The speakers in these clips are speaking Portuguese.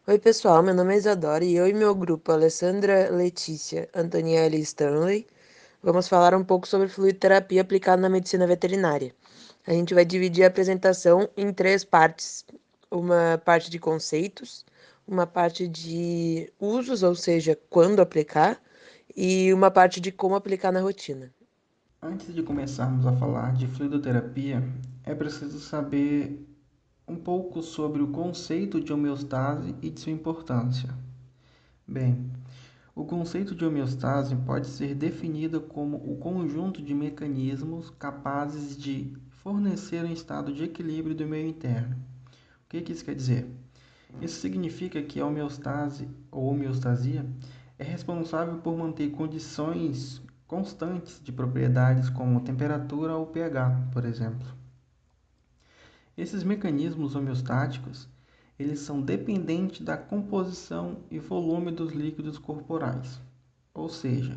Oi, pessoal, meu nome é Isadora e eu e meu grupo, Alessandra, Letícia, Antoniela e Stanley, vamos falar um pouco sobre fluidoterapia aplicada na medicina veterinária. A gente vai dividir a apresentação em três partes: uma parte de conceitos, uma parte de usos, ou seja, quando aplicar, e uma parte de como aplicar na rotina. Antes de começarmos a falar de fluidoterapia, é preciso saber um pouco sobre o conceito de homeostase e de sua importância. Bem, o conceito de homeostase pode ser definido como o conjunto de mecanismos capazes de fornecer um estado de equilíbrio do meio interno. O que isso quer dizer? Isso significa que a homeostase ou homeostasia é responsável por manter condições constantes de propriedades como temperatura ou pH, por exemplo. Esses mecanismos homeostáticos, eles são dependentes da composição e volume dos líquidos corporais, ou seja,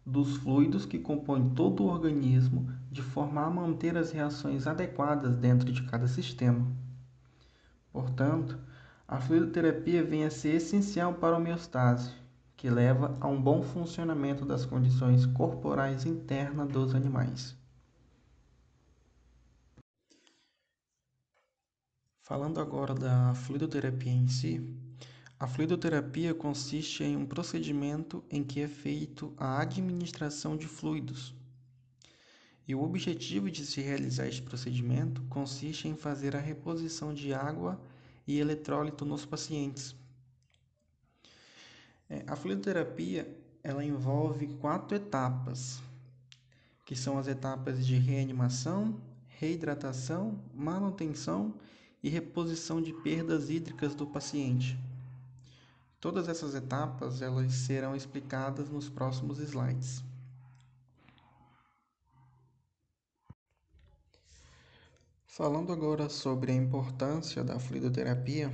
dos fluidos que compõem todo o organismo, de forma a manter as reações adequadas dentro de cada sistema. Portanto, a fluidoterapia vem a ser essencial para a homeostase, que leva a um bom funcionamento das condições corporais internas dos animais. Falando agora da fluidoterapia em si, a fluidoterapia consiste em um procedimento em que é feito a administração de fluidos. E o objetivo de se realizar este procedimento consiste em fazer a reposição de água e eletrólito nos pacientes. A fluidoterapia ela envolve 4 etapas, que são as etapas de reanimação, reidratação, manutenção e reposição de perdas hídricas do paciente. Todas essas etapas elas serão explicadas nos próximos slides. Falando agora sobre a importância da fluidoterapia,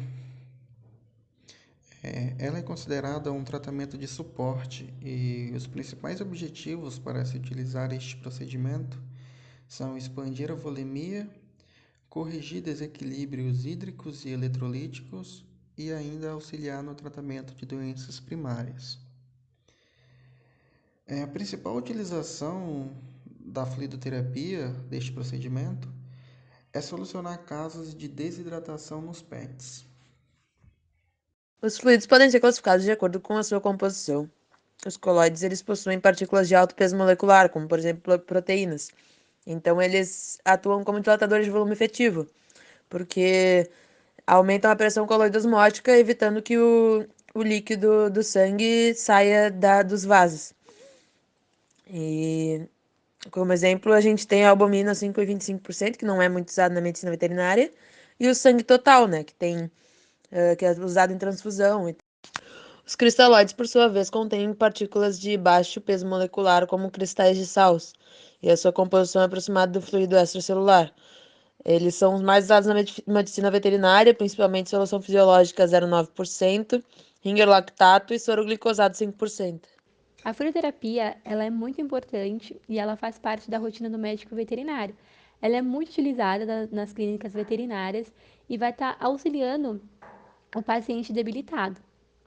ela é considerada um tratamento de suporte e os principais objetivos para se utilizar este procedimento são expandir a volemia, corrigir desequilíbrios hídricos e eletrolíticos e ainda auxiliar no tratamento de doenças primárias. A principal utilização da fluidoterapia deste procedimento é solucionar casos de desidratação nos pets. Os fluidos podem ser classificados de acordo com a sua composição. Os colóides, eles possuem partículas de alto peso molecular, como por exemplo proteínas. Então, eles atuam como dilatadores de volume efetivo, porque aumentam a pressão coloidosmótica, evitando que o líquido do sangue saia dos vasos. E, como exemplo, a gente tem a albumina 5,25%, que não é muito usado na medicina veterinária, e o sangue total, né, que é usado em transfusão. Os cristalóides, por sua vez, contêm partículas de baixo peso molecular, como cristais de sals, e a sua composição é aproximada do fluido extracelular. Eles são os mais usados na medicina veterinária, principalmente solução fisiológica 0,9%, ringer lactato e soro glicosado 5%. A fluidoterapia, ela é muito importante e ela faz parte da rotina do médico veterinário. Ela é muito utilizada nas clínicas veterinárias e vai estar auxiliando o paciente debilitado,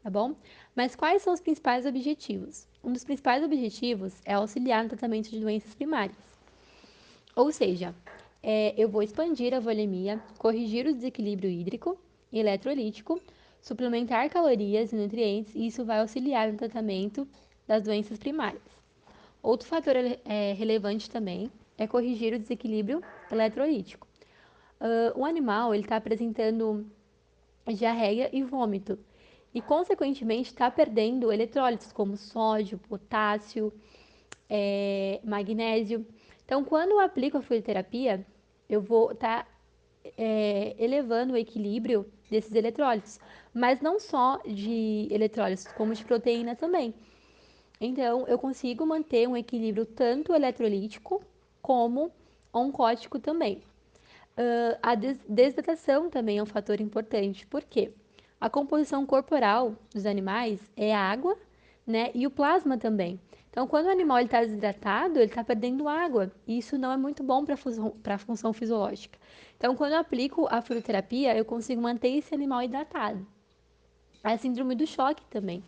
tá bom? Mas quais são os principais objetivos? Um dos principais objetivos é auxiliar no tratamento de doenças primárias. Ou seja, eu vou expandir a volemia, corrigir o desequilíbrio hídrico e eletrolítico, suplementar calorias e nutrientes, e isso vai auxiliar no tratamento das doenças primárias. Outro fator relevante também é corrigir o desequilíbrio eletrolítico. Um animal está apresentando diarreia e vômito e, consequentemente, está perdendo eletrólitos como sódio, potássio, magnésio. Então, quando eu aplico a fluidoterapia, eu vou estar elevando o equilíbrio desses eletrólitos, mas não só de eletrólitos, como de proteína também. Então, eu consigo manter um equilíbrio tanto eletrolítico como oncótico também. A desidratação também é um fator importante, porque a composição corporal dos animais é água, né, e o plasma também. Então, quando o animal está desidratado, ele está perdendo água, e isso não é muito bom para a função fisiológica. Então, quando eu aplico a fluidoterapia, eu consigo manter esse animal hidratado. a síndrome do choque também.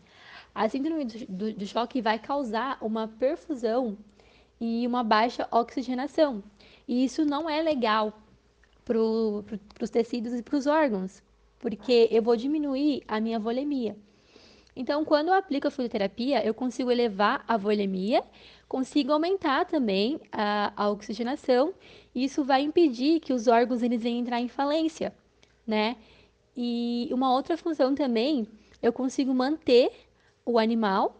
A síndrome do choque vai causar uma perfusão e uma baixa oxigenação. E isso não é legal para os tecidos e para os órgãos, porque eu vou diminuir a minha volemia. Então, quando eu aplico a fluidoterapia, eu consigo elevar a volemia, consigo aumentar também a oxigenação, e isso vai impedir que os órgãos eles venham entrar em falência, né? E uma outra função também, eu consigo manter o animal,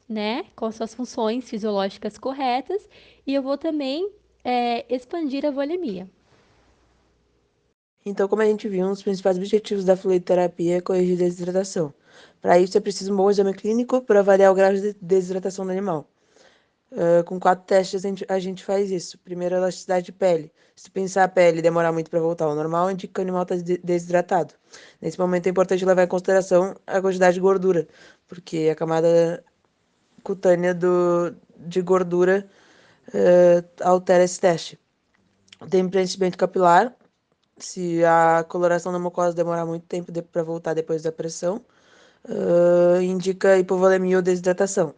né, com suas funções fisiológicas corretas, e eu vou também expandir a volemia. Então, como a gente viu, um dos principais objetivos da fluidoterapia é corrigir a desidratação. Para isso, é preciso um bom exame clínico para avaliar o grau de desidratação do animal. Com 4 testes a gente faz isso. Primeiro, a elasticidade de pele. Se pensar a pele demorar muito para voltar ao normal, indica que o animal está desidratado. Nesse momento é importante levar em consideração a quantidade de gordura, porque a camada cutânea de gordura altera esse teste. Tem preenchimento capilar. Se a coloração da mucosa demorar muito tempo para voltar depois da pressão, indica hipovolemia ou desidratação.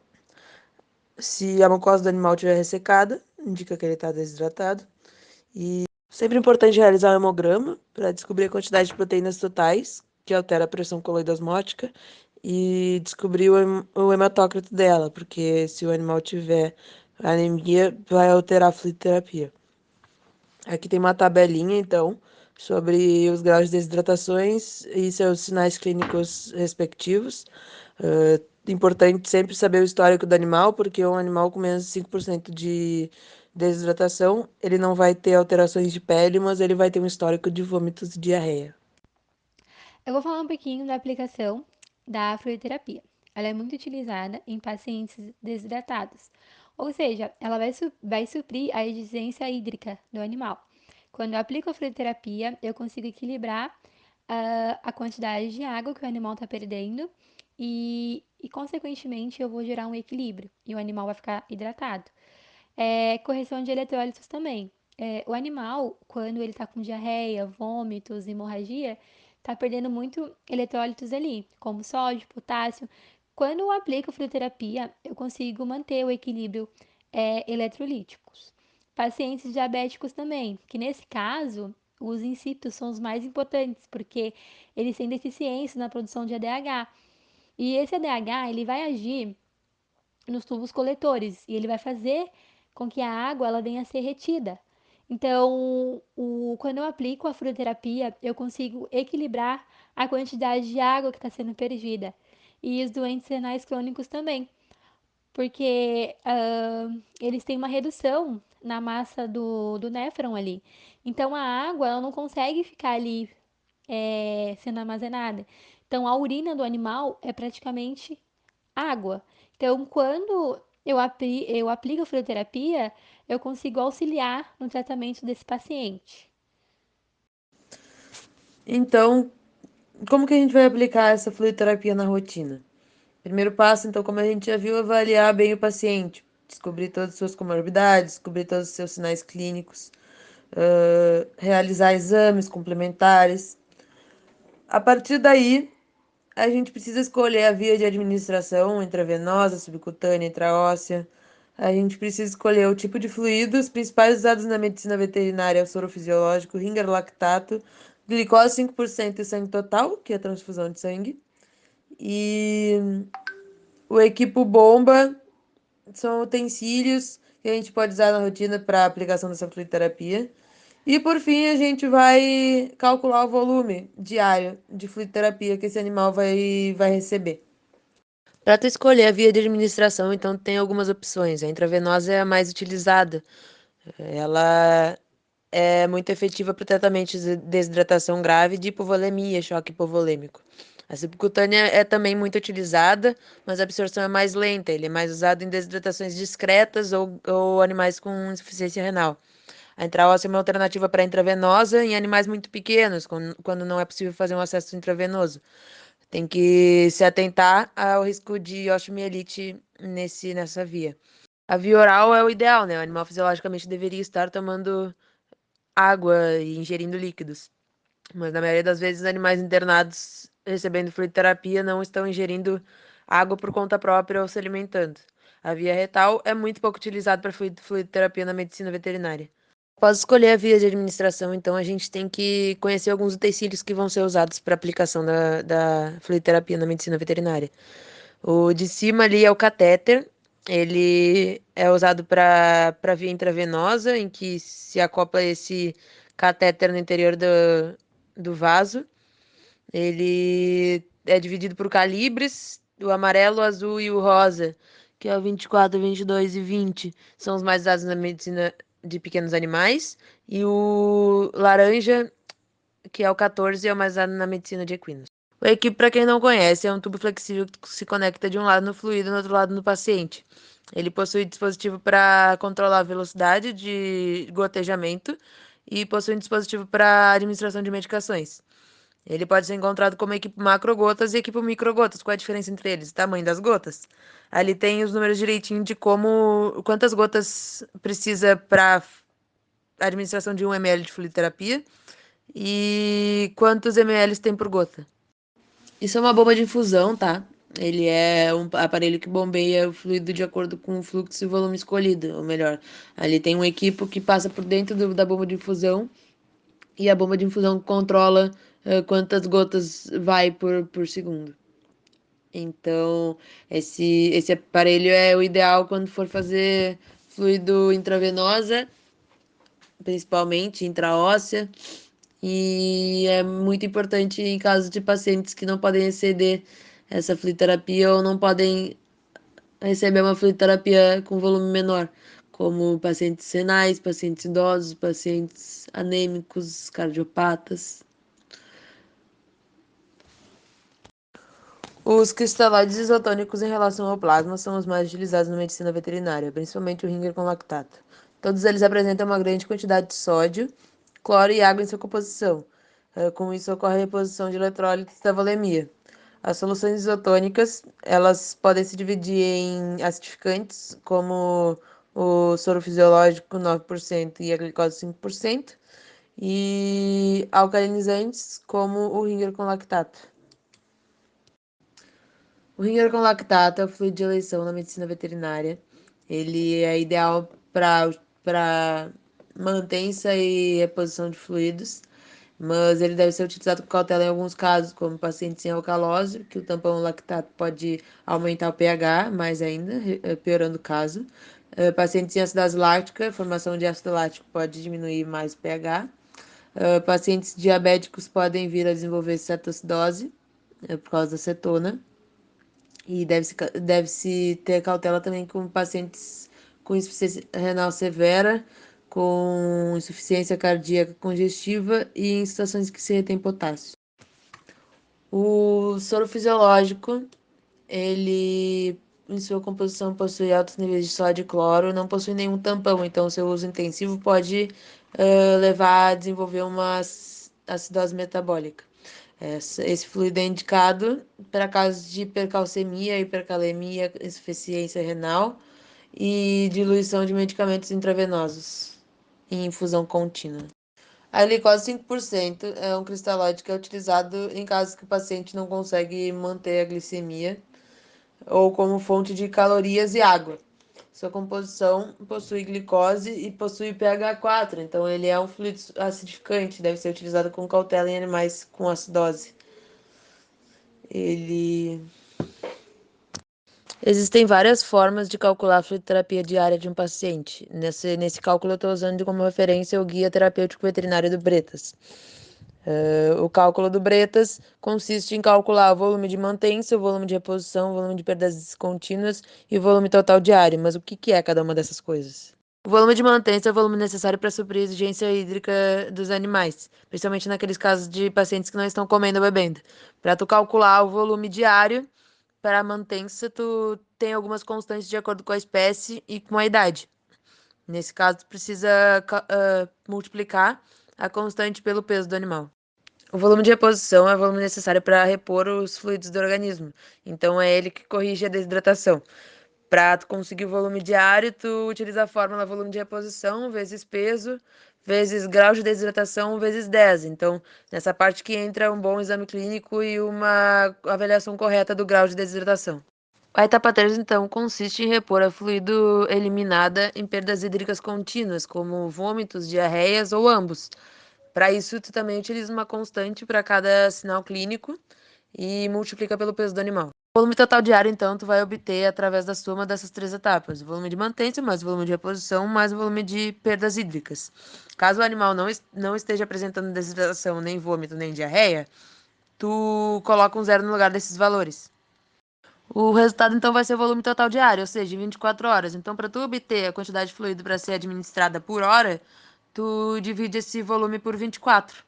Se a mucosa do animal estiver ressecada, indica que ele está desidratado. E sempre importante realizar um hemograma para descobrir a quantidade de proteínas totais, que altera a pressão coloidosmótica, e descobrir o hematócrito dela, porque se o animal tiver anemia, vai alterar a fluidoterapia. Aqui tem uma tabelinha, então, sobre os graus de desidratações e seus sinais clínicos respectivos. Importante sempre saber o histórico do animal, porque um animal com menos de 5% de desidratação, ele não vai ter alterações de pele, mas ele vai ter um histórico de vômitos e diarreia. Eu vou falar um pouquinho da aplicação da fluidoterapia. Ela é muito utilizada em pacientes desidratados, ou seja, ela vai suprir a exigência hídrica do animal. Quando eu aplico a fluidoterapia, eu consigo equilibrar a quantidade de água que o animal está perdendo consequentemente, eu vou gerar um equilíbrio e o animal vai ficar hidratado. Correção de eletrólitos também. O animal, quando ele está com diarreia, vômitos, hemorragia, está perdendo muito eletrólitos ali, como sódio, potássio. Quando eu aplico fluidoterapia, eu consigo manter o equilíbrio eletrolíticos. Pacientes diabéticos também, que nesse caso, os insípidos são os mais importantes, porque eles têm deficiência na produção de ADH. E esse ADH, ele vai agir nos tubos coletores e ele vai fazer com que a água ela venha a ser retida. Então, quando eu aplico a fluidoterapia, eu consigo equilibrar a quantidade de água que está sendo perdida. E os doentes renais crônicos também, porque eles têm uma redução na massa do néfron ali. Então, a água ela não consegue ficar ali sendo armazenada. Então, a urina do animal é praticamente água. Então, quando eu aplico a fluidoterapia, eu consigo auxiliar no tratamento desse paciente. Então, como que a gente vai aplicar essa fluidoterapia na rotina? Primeiro passo, então, como a gente já viu, avaliar bem o paciente, descobrir todas as suas comorbidades, descobrir todos os seus sinais clínicos, realizar exames complementares. A partir daí, a gente precisa escolher a via de administração intravenosa, subcutânea, intraóssea. A gente precisa escolher o tipo de fluido. Os principais usados na medicina veterinária é o soro fisiológico, Ringer lactato, glicose 5% e sangue total, que é a transfusão de sangue. E o equipo bomba são utensílios que a gente pode usar na rotina para aplicação dessa fluidoterapia. E por fim, a gente vai calcular o volume diário de fluidoterapia que esse animal vai receber. Para tu escolher a via de administração, então tem algumas opções. A intravenosa é a mais utilizada. Ela é muito efetiva para o tratamento de desidratação grave de hipovolemia, choque hipovolêmico. A subcutânea é também muito utilizada, mas a absorção é mais lenta. Ele é mais usado em desidratações discretas ou animais com insuficiência renal. A intraóssea é uma alternativa para a intravenosa em animais muito pequenos, quando não é possível fazer um acesso intravenoso. Tem que se atentar ao risco de osteomielite nessa via. A via oral é o ideal, né? O animal fisiologicamente deveria estar tomando água e ingerindo líquidos. Mas na maioria das vezes, os animais internados recebendo fluidoterapia não estão ingerindo água por conta própria ou se alimentando. A via retal é muito pouco utilizada para fluidoterapia na medicina veterinária. Após escolher a via de administração, então a gente tem que conhecer alguns utensílios que vão ser usados para aplicação da fluidoterapia na medicina veterinária. O de cima ali é o catéter. Ele é usado para via intravenosa, em que se acopla esse catéter no interior do vaso. Ele é dividido por calibres, o amarelo, o azul e o rosa, que é o 24, 22 e 20, são os mais usados na medicina de pequenos animais. E o laranja, que é o 14, é o mais usado na medicina de equinos. O equipe, para quem não conhece, é um tubo flexível que se conecta de um lado no fluido e do outro lado no paciente. Ele possui dispositivo para controlar a velocidade de gotejamento e possui um dispositivo para administração de medicações. Ele pode ser encontrado como equipe macrogotas e equipe microgotas. Qual é a diferença entre eles? O tamanho das gotas. Ali tem os números direitinho de quantas gotas precisa para administração de 1 ml de fluidoterapia e quantos ml tem por gota. Isso é uma bomba de infusão, tá? Ele é um aparelho que bombeia o fluido de acordo com o fluxo e volume escolhido, ou melhor, ali tem um equipo que passa por dentro da bomba de infusão e a bomba de infusão controla quantas gotas vai por segundo. Então, esse aparelho é o ideal quando for fazer fluido intravenosa, principalmente intraóssea, e é muito importante em casos de pacientes que não podem exceder essa fluidoterapia ou não podem receber uma fluidoterapia com volume menor, como pacientes renais, pacientes idosos, pacientes anêmicos, cardiopatas. Os cristalóides isotônicos em relação ao plasma são os mais utilizados na medicina veterinária, principalmente o Ringer com lactato. Todos eles apresentam uma grande quantidade de sódio, cloro e água em sua composição. Com isso ocorre a reposição de eletrólitos da volemia. As soluções isotônicas, elas podem se dividir em acidificantes, como o soro fisiológico 9% e a glicose 5%, e alcalinizantes, como o Ringer com lactato. O Ringer com lactato é o fluido de eleição na medicina veterinária. Ele é ideal para mantença e reposição de fluidos, mas ele deve ser utilizado com cautela em alguns casos, como pacientes sem alcalose, que o tampão lactato pode aumentar o pH mais ainda, piorando o caso. Pacientes em acidose láctica, formação de ácido lático pode diminuir mais o pH. Pacientes diabéticos podem vir a desenvolver cetoacidose, por causa da cetona. E deve-se ter cautela também com pacientes com insuficiência renal severa, com insuficiência cardíaca congestiva e em situações que se retém potássio. O soro fisiológico, ele em sua composição possui altos níveis de sódio e cloro, não possui nenhum tampão, então seu uso intensivo pode levar a desenvolver uma acidose metabólica. Esse fluido é indicado para casos de hipercalcemia, hipercalemia, insuficiência renal e diluição de medicamentos intravenosos em infusão contínua. A glicose 5% é um cristalóide que é utilizado em casos que o paciente não consegue manter a glicemia ou como fonte de calorias e água. Sua composição possui glicose e possui pH 4, então ele é um fluido acidificante, deve ser utilizado com cautela em animais com acidose. Ele Existem várias formas de calcular a fluidoterapia diária de um paciente. Nesse cálculo, eu estou usando como referência o Guia Terapêutico Veterinário do Bretas. O cálculo do Bretas consiste em calcular o volume de mantência, o volume de reposição, o volume de perdas contínuas e o volume total diário. Mas o que é cada uma dessas coisas? O volume de mantência é o volume necessário para suprir a exigência hídrica dos animais, principalmente naqueles casos de pacientes que não estão comendo ou bebendo. Para tu calcular o volume diário, para a mantência, tu tem algumas constantes de acordo com a espécie e com a idade. Nesse caso, tu precisa multiplicar a constante pelo peso do animal. O volume de reposição é o volume necessário para repor os fluidos do organismo. Então, é ele que corrige a desidratação. Para tu conseguir o volume diário, tu utiliza a fórmula volume de reposição vezes peso vezes grau de desidratação vezes 10. Então, nessa parte que entra um bom exame clínico e uma avaliação correta do grau de desidratação. A etapa 3, então, consiste em repor a fluido eliminada em perdas hídricas contínuas, como vômitos, diarreias ou ambos. Para isso, tu também utiliza uma constante para cada sinal clínico e multiplica pelo peso do animal. O volume total diário, então, tu vai obter através da soma dessas 3 etapas. O volume de mantência, mais o volume de reposição, mais o volume de perdas hídricas. Caso o animal não esteja apresentando desidratação, nem vômito, nem diarreia, tu coloca um zero no lugar desses valores. O resultado, então, vai ser o volume total diário, ou seja, em 24 horas. Então, para tu obter a quantidade de fluido para ser administrada por hora, tu divide esse volume por 24.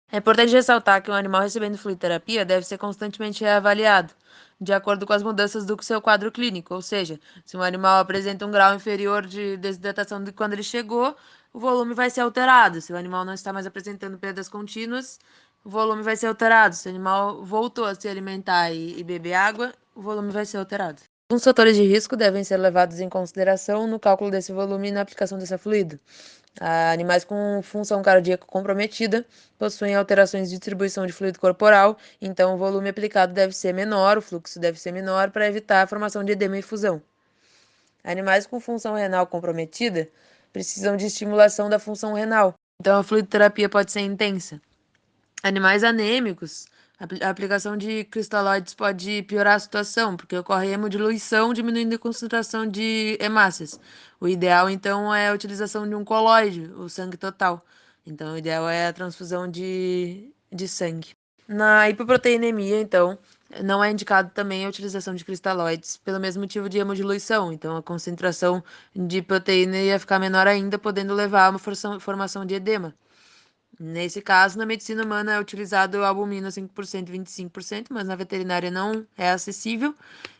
É importante ressaltar que um animal recebendo fluidoterapia deve ser constantemente reavaliado, de acordo com as mudanças do seu quadro clínico, ou seja, se um animal apresenta um grau inferior de desidratação do que quando ele chegou, o volume vai ser alterado. Se o animal não está mais apresentando perdas contínuas, o volume vai ser alterado. Se o animal voltou a se alimentar e beber água, o volume vai ser alterado. Alguns fatores de risco devem ser levados em consideração no cálculo desse volume e na aplicação desse fluido. Animais com função cardíaca comprometida possuem alterações de distribuição de fluido corporal, então o volume aplicado deve ser menor, o fluxo deve ser menor para evitar a formação de edema e efusão. Animais com função renal comprometida precisam de estimulação da função renal, então a fluidoterapia pode ser intensa. Animais anêmicos, a aplicação de cristalóides pode piorar a situação, porque ocorre hemodiluição, diminuindo a concentração de hemácias. O ideal, então, é a utilização de um colóide, o sangue total. Então, o ideal é a transfusão de sangue. Na hipoproteinemia, então, não é indicado também a utilização de cristalóides, pelo mesmo motivo de hemodiluição. Então, a concentração de proteína ia ficar menor ainda, podendo levar a uma formação de edema. Nesse caso, na medicina humana é utilizado a albumina 5%, 25%, mas na veterinária não é acessível.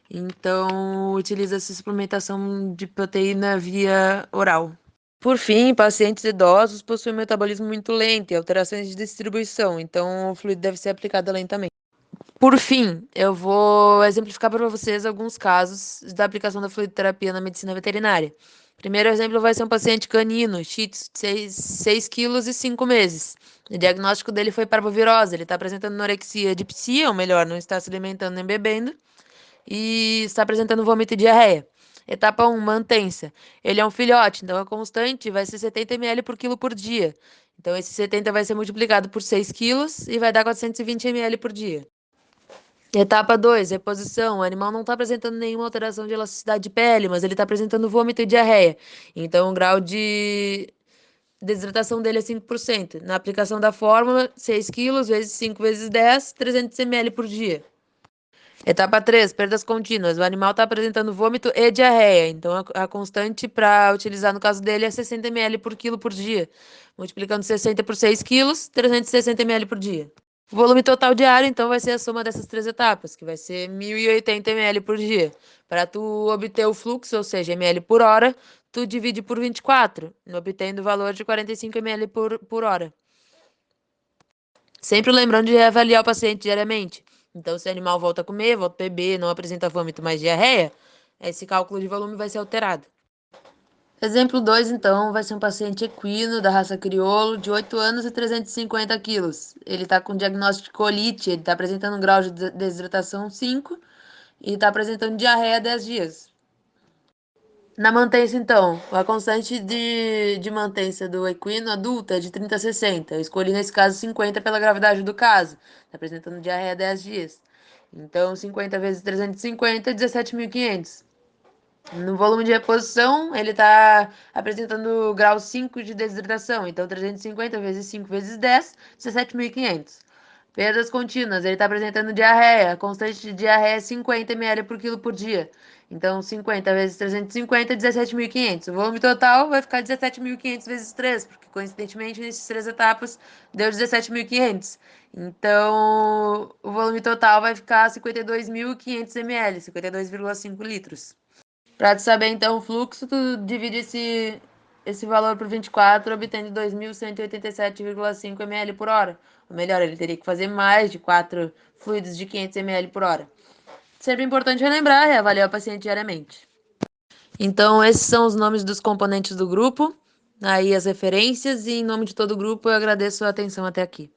Então, utiliza-se suplementação de proteína via oral. Por fim, pacientes idosos possuem um metabolismo muito lento e alterações de distribuição, então o fluido deve ser aplicado lentamente. Por fim, eu vou exemplificar para vocês alguns casos da aplicação da fluidoterapia na medicina veterinária. Primeiro exemplo vai ser um paciente canino, Shih Tzu, de 6 quilos e 5 meses. O diagnóstico dele foi parvovirose. Ele está apresentando anorexia, dipsia, ou melhor, não está se alimentando nem bebendo, e está apresentando vômito e diarreia. Etapa 1, mantença. Ele é um filhote, então a constante vai ser 70 ml por quilo por dia. Então esse 70 vai ser multiplicado por 6 quilos e vai dar 420 ml por dia. Etapa 2, reposição. O animal não está apresentando nenhuma alteração de elasticidade de pele, mas ele está apresentando vômito e diarreia. Então, o grau de desidratação dele é 5%. Na aplicação da fórmula, 6 quilos vezes 5 vezes 10, 300 ml por dia. Etapa 3, perdas contínuas. O animal está apresentando vômito e diarreia. Então, a constante para utilizar no caso dele é 60 ml por quilo por dia. Multiplicando 60 por 6 quilos, 360 ml por dia. O volume total diário, então, vai ser a soma dessas 3 etapas, que vai ser 1.080 ml por dia. Para tu obter o fluxo, ou seja, ml por hora, tu divide por 24, obtendo o valor de 45 ml por hora. Sempre lembrando de reavaliar o paciente diariamente. Então, se o animal volta a comer, volta a beber, não apresenta vômito mais diarreia, esse cálculo de volume vai ser alterado. Exemplo 2, então, vai ser um paciente equino da raça crioulo, de 8 anos e 350 quilos. Ele está com diagnóstico de colite, ele está apresentando um grau de desidratação 5 e está apresentando diarreia há 10 dias. Na mantença, então, a constante de mantença do equino adulto é de 30 a 60. Eu escolhi, nesse caso, 50 pela gravidade do caso. Está apresentando diarreia há 10 dias. Então, 50 vezes 350 é 17.500. No volume de reposição, ele está apresentando grau 5 de desidratação. Então, 350 vezes 5 vezes 10, 17.500. Perdas contínuas, ele está apresentando diarreia. A constante de diarreia é 50 ml por quilo por dia. Então, 50 vezes 350 é 17.500. O volume total vai ficar 17.500 vezes 3, porque coincidentemente nessas 3 etapas deu 17.500. Então, o volume total vai ficar 52.500 ml, 52,5 litros. Para tu saber, então, o fluxo, tu divide esse valor por 24, obtendo 2.187,5 ml por hora. Ou melhor, ele teria que fazer mais de 4 fluidos de 500 ml por hora. Sempre importante relembrar e avaliar o paciente diariamente. Então, esses são os nomes dos componentes do grupo. aí as referências e em nome de todo o grupo eu agradeço a atenção até aqui.